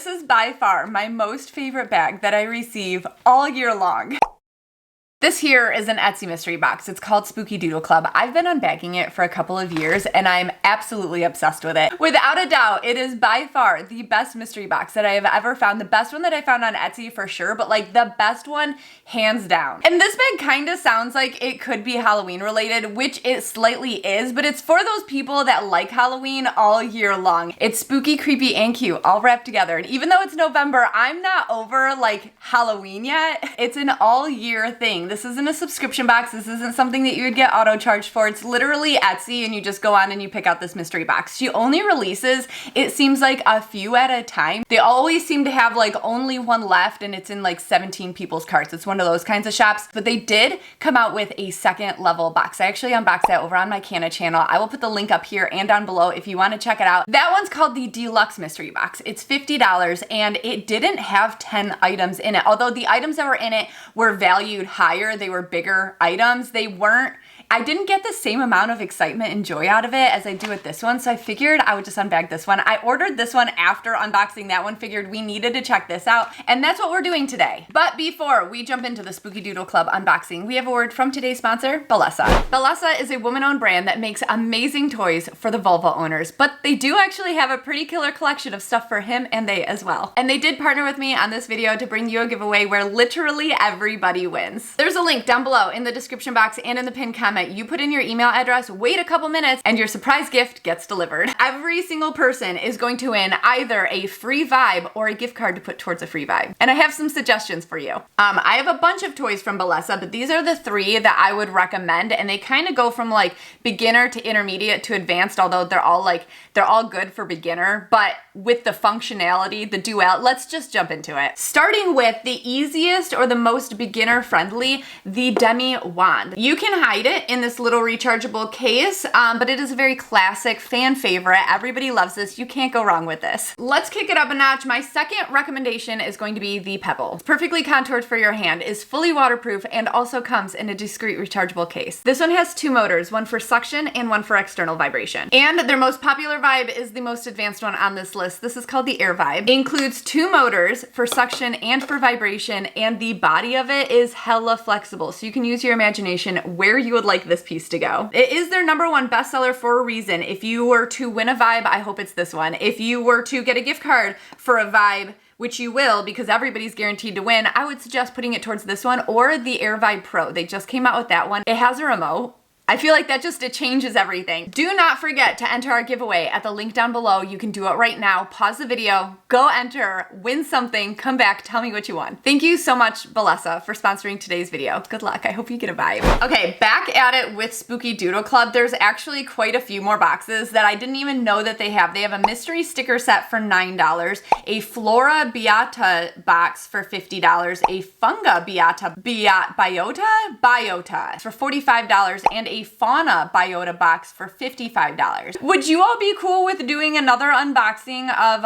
This is by far my most favorite bag that I receive all year long. This here is an Etsy mystery box. It's called Spooky Doodle Club. I've been unbagging it for a couple of years and I'm absolutely obsessed with it. Without a doubt, it is by far the best mystery box that I have ever found. The best one that I found on Etsy for sure, but like the best one hands down. And this bag kind of sounds like it could be Halloween related, which it slightly is, but it's for those people that like Halloween all year long. It's spooky, creepy, and cute all wrapped together. And even though it's November, I'm not over like Halloween yet. It's an all year thing. This isn't a subscription box. This isn't something that you would get auto charged for. It's literally Etsy and you just go on and you pick out this mystery box. She only releases, it seems like a few at a time. They always seem to have like only one left and it's in like 17 people's carts. It's one of those kinds of shops, but they did come out with a second level box. I actually unboxed that over on my Canna channel. I will put the link up here and down below if you want to check it out. That one's called the Deluxe Mystery Box. It's $50 and it didn't have 10 items in it. Although the items that were in it were valued higher, they were bigger items. I didn't get the same amount of excitement and joy out of it as I do with this one, so I figured I would just unbag this one. I ordered this one after unboxing that one, figured we needed to check this out, and that's what we're doing today. But before we jump into the Spooky Doodle Club unboxing, we have a word from today's sponsor, Bellesa. Bellesa is a woman-owned brand that makes amazing toys for the vulva owners, but they do actually have a pretty killer collection of stuff for him and they as well. And they did partner with me on this video to bring you a giveaway where literally everybody wins. There's a link down below in the description box and in the pinned comment. You put in your email address, wait a couple minutes, and your surprise gift gets delivered. Every single person is going to win either a free vibe or a gift card to put towards a free vibe. And I have some suggestions for you. I have a bunch of toys from Bellesa, but these are the three that I would recommend, and they kind of go from like beginner to intermediate to advanced, although they're all good for beginner, but with the functionality, the dual, let's just jump into it. Starting with the easiest or the most beginner friendly, the Demi Wand. You can hide it in this little rechargeable case, but it is a very classic fan favorite. Everybody loves this. You can't go wrong with this. Let's kick it up a notch. My second recommendation is going to be the Pebble. It's perfectly contoured for your hand, is fully waterproof, and also comes in a discreet rechargeable case. This one has two motors, one for suction and one for external vibration. And their most popular vibe is the most advanced one on this list. This is called the Air Vibe. It includes two motors for suction and for vibration, and the body of it is hella flexible, so you can use your imagination where you would like this piece to go. It is their #1 bestseller for a reason. If you were to win a vibe, I hope it's this one. If you were to get a gift card for a vibe, which you will because everybody's guaranteed to win, I would suggest putting it towards this one or the Air Vibe Pro. They just came out with that one. It has a remote. I feel like it changes everything. Do not forget to enter our giveaway at the link down below. You can do it right now. Pause the video, go enter, win something, come back, tell me what you won. Thank you so much, Bellesa, for sponsoring today's video. Good luck. I hope you get a vibe. Okay, back at it with Spooky Doodle Club. There's actually quite a few more boxes that I didn't even know that they have. They have a mystery sticker set for $9, a Flora Beata box for $50, a Funga Biota for $45, and a Fauna Biota box for $55. Would you all be cool with doing another unboxing of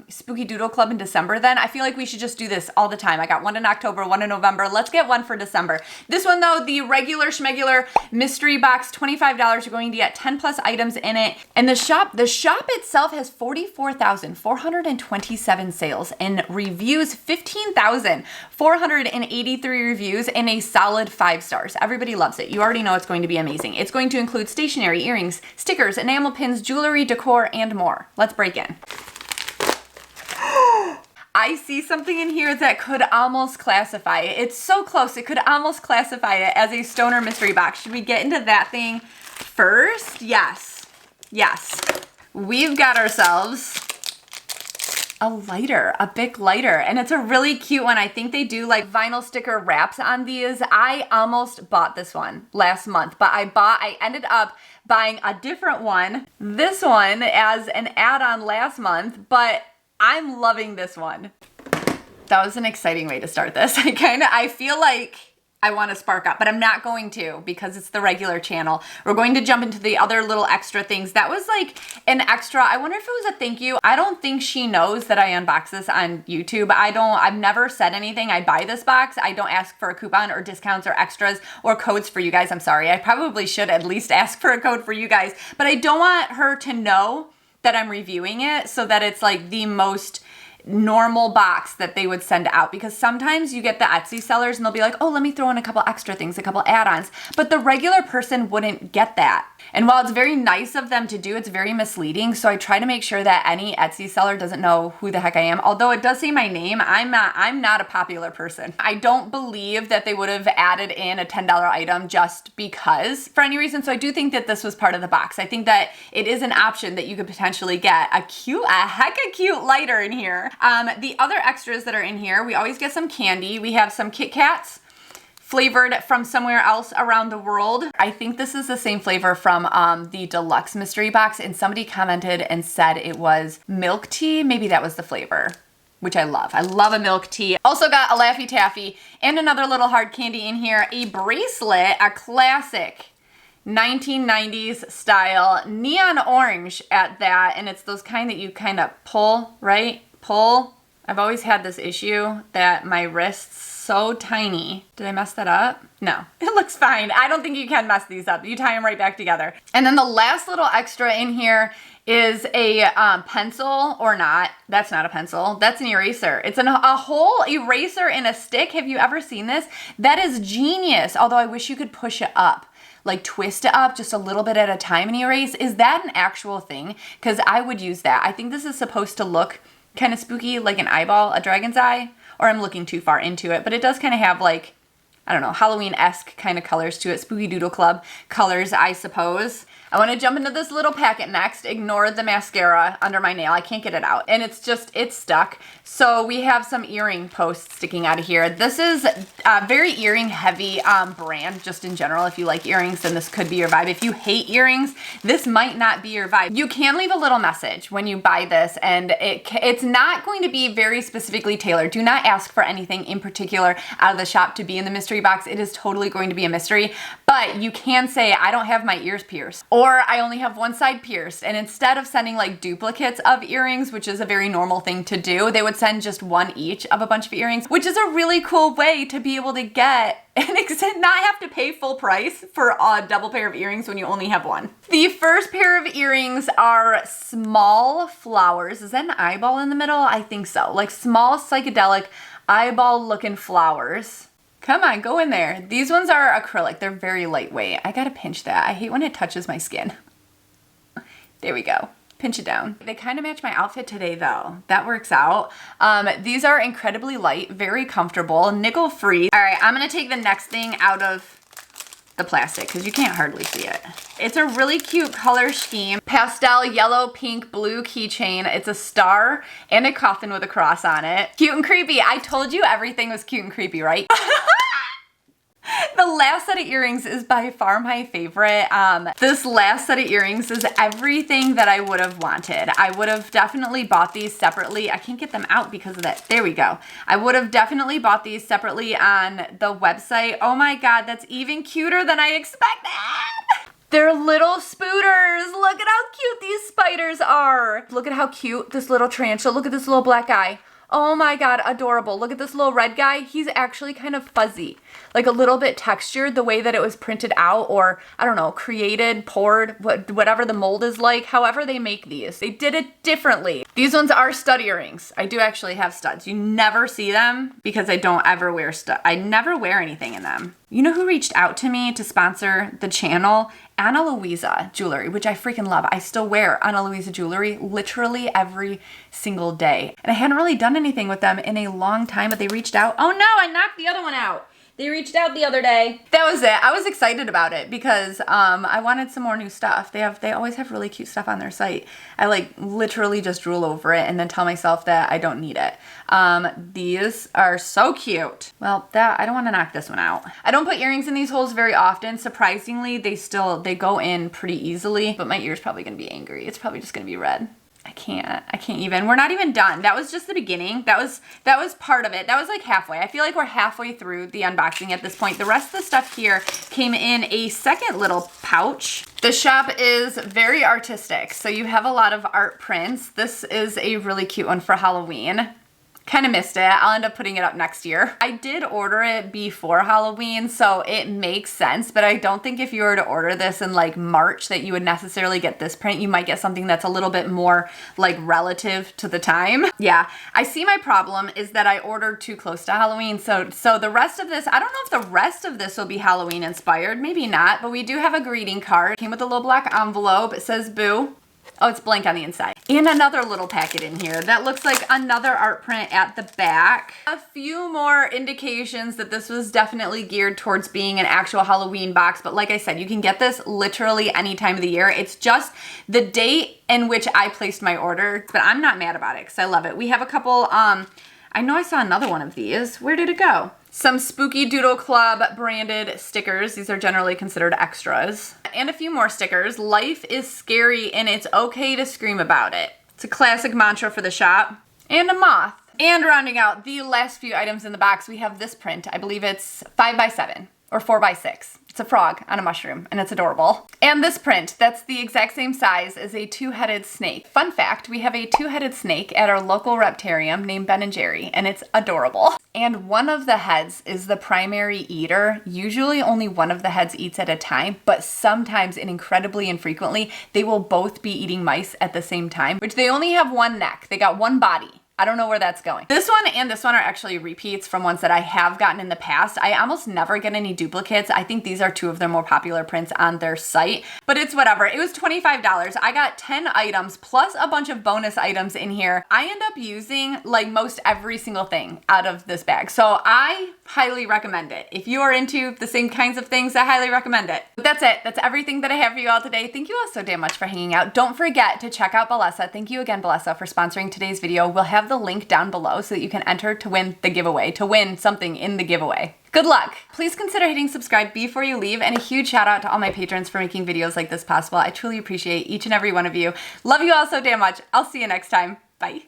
Spooky Doodle Club in December then? I feel like we should just do this all the time. I got one in October, one in November. Let's get one for December. This one though, the regular schmegular mystery box, $25. You're going to get 10 plus items in it. And the shop itself has 44,427 sales and reviews, 15,483 reviews, and a solid 5 stars. Everybody loves it. You already know it's going to be amazing. It's going to include stationery, earrings, stickers, enamel pins, jewelry, decor, and more. Let's break in. I see something in here that could almost classify it. It's so close, it could almost classify it as a stoner mystery box. Should we get into that thing first? Yes. Yes. We've got ourselves a lighter, a Bic lighter, and it's a really cute one. I think they do like vinyl sticker wraps on these. I almost bought this one last month, but I ended up buying a different one, this one, as an add-on last month, but I'm loving this one. That was an exciting way to start this. I feel like I want to spark up, but I'm not going to because it's the regular channel. We're going to jump into the other little extra things. That was like an extra, I wonder if it was a thank you. I don't think she knows that I unbox this on YouTube. I've never said anything. I buy this box. I don't ask for a coupon or discounts or extras or codes for you guys. I'm sorry. I probably should at least ask for a code for you guys, but I don't want her to know that I'm reviewing it so that it's like the most normal box that they would send out, because sometimes you get the Etsy sellers and they'll be like, oh, let me throw in a couple extra things, a couple add-ons, but the regular person wouldn't get that. And while it's very nice of them to do, it's very misleading. So I try to make sure that any Etsy seller doesn't know who the heck I am. Although it does say my name, I'm not a popular person. I don't believe that they would have added in a $10 item just because for any reason. So I do think that this was part of the box. I think that it is an option that you could potentially get a hecka cute lighter in here. The other extras that are in here, we always get some candy. We have some Kit Kats flavored from somewhere else around the world. I think this is the same flavor from the deluxe mystery box, and somebody commented and said it was milk tea. Maybe that was the flavor, which I love. I love a milk tea. Also got a Laffy Taffy and another little hard candy in here, a bracelet, a classic 1990s style neon orange at that, and it's those kind that you kind of pull, right? Pull. I've always had this issue that my wrist's so tiny. Did I mess that up? No, it looks fine. I don't think you can mess these up. You tie them right back together. And then the last little extra in here is a pencil, or not. That's not a pencil. That's an eraser. It's a whole eraser in a stick. Have you ever seen this? That is genius. Although I wish you could push it up, like twist it up just a little bit at a time and erase. Is that an actual thing? Because I would use that. I think this is supposed to look kind of spooky, like an eyeball, a dragon's eye, or I'm looking too far into it, but it does kind of have like, I don't know, Halloween-esque kind of colors to it. Spooky Doodle Club colors, I suppose. I want to jump into this little packet next. Ignore the mascara under my nail. I can't get it out. And it's stuck. So we have some earring posts sticking out of here. This is a very earring heavy brand, just in general. If you like earrings, then this could be your vibe. If you hate earrings, this might not be your vibe. You can leave a little message when you buy this, and it's not going to be very specifically tailored. Do not ask for anything in particular out of the shop to be in the mystery box. It is totally going to be a mystery, but you can say, I don't have my ears pierced, or I only have one side pierced. And instead of sending like duplicates of earrings, which is a very normal thing to do, they would send just one each of a bunch of earrings, which is a really cool way to be able to get and not have to pay full price for a double pair of earrings when you only have one. The first pair of earrings are small flowers. Is that an eyeball in the middle? I think so. Like small psychedelic eyeball looking flowers. Come on, go in there. These ones are acrylic. They're very lightweight. I gotta pinch that. I hate when it touches my skin. There we go. Pinch it down. They kind of match my outfit today though. That works out. These are incredibly light, very comfortable, nickel free. All right, I'm gonna take the next thing out of the plastic because you can't hardly see it. It's a really cute color scheme. Pastel yellow, pink, blue keychain. It's a star and a coffin with a cross on it. Cute and creepy. I told you everything was cute and creepy, right? The last set of earrings is by far my favorite. This last set of earrings is everything that I would have wanted. I would have definitely bought these separately. I can't get them out because of that. There we go. I would have definitely bought these separately on the website. Oh my God, that's even cuter than I expected. They're little spooters. Look at how cute these spiders are. Look at how cute this little tarantula. Look at this little black guy. Oh my God, adorable. Look at this little red guy. He's actually kind of fuzzy, like a little bit textured the way that it was printed out, or I don't know, created, poured, whatever the mold is like, however they make these. They did it differently. These ones are stud earrings. I do actually have studs. You never see them because I don't ever wear stud. I never wear anything in them. You know who reached out to me to sponsor the channel? Ana Luisa jewelry, which I freaking love. I still wear Ana Luisa jewelry literally every single day. And I hadn't really done anything with them in a long time, but they reached out. Oh no, I knocked the other one out. They reached out the other day. That was it. I was excited about it because I wanted some more new stuff. They always have really cute stuff on their site. I like literally just drool over it and then tell myself that I don't need it. These are so cute. Well, I don't want to knock this one out. I don't put earrings in these holes very often. Surprisingly, they go in pretty easily, but my ear's probably gonna be angry. It's probably just gonna be red. I can't even. We're not even done. That was just the beginning. That was part of it. That was like halfway. I feel like we're halfway through the unboxing at this point. The rest of the stuff here came in a second little pouch. The shop is very artistic. So you have a lot of art prints. This is a really cute one for Halloween. Kind of missed it. I'll end up putting it up next year. I did order it before Halloween, so it makes sense, but I don't think if you were to order this in like March that you would necessarily get this print. You might get something that's a little bit more like relative to the time. Yeah, I see my problem is that I ordered too close to Halloween, so the rest of this, I don't know if the rest of this will be Halloween inspired, maybe not, but we do have a greeting card. It came with a little black envelope. It says boo. Oh, it's blank on the inside. And another little packet in here that looks like another art print at the back. A few more indications that this was definitely geared towards being an actual Halloween box, but like I said, you can get this literally any time of the year. It's just the date in which I placed my order, but I'm not mad about it because I love it. We have a couple, I know I saw another one of these. Where did it go? Some Spooky Doodle Club branded stickers. These are generally considered extras. And a few more stickers. Life is scary and it's okay to scream about it. It's a classic mantra for the shop. And a moth. And rounding out the last few items in the box, we have this print. I believe it's 5x7 or 4x6. It's a frog on a mushroom and it's adorable. And this print, that's the exact same size as a two-headed snake. Fun fact, we have a two-headed snake at our local reptarium named Ben & Jerry, and it's adorable. And one of the heads is the primary eater. Usually only one of the heads eats at a time, but sometimes and incredibly infrequently, they will both be eating mice at the same time, which they only have one neck. They got one body. I don't know where that's going. This one and this one are actually repeats from ones that I have gotten in the past. I almost never get any duplicates. I think these are two of their more popular prints on their site, but it's whatever. It was $25. I got 10 items plus a bunch of bonus items in here. I end up using like most every single thing out of this bag. So I highly recommend it. If you are into the same kinds of things, I highly recommend it. But that's it. That's everything that I have for you all today. Thank you all so damn much for hanging out. Don't forget to check out Bellesa. Thank you again, Bellesa, for sponsoring today's video. We'll have the link down below so that you can enter to win the giveaway, to win something in the giveaway. Good luck. Please consider hitting subscribe before you leave, and a huge shout out to all my patrons for making videos like this possible. I truly appreciate each and every one of you. Love you all so damn much. I'll see you next time. Bye.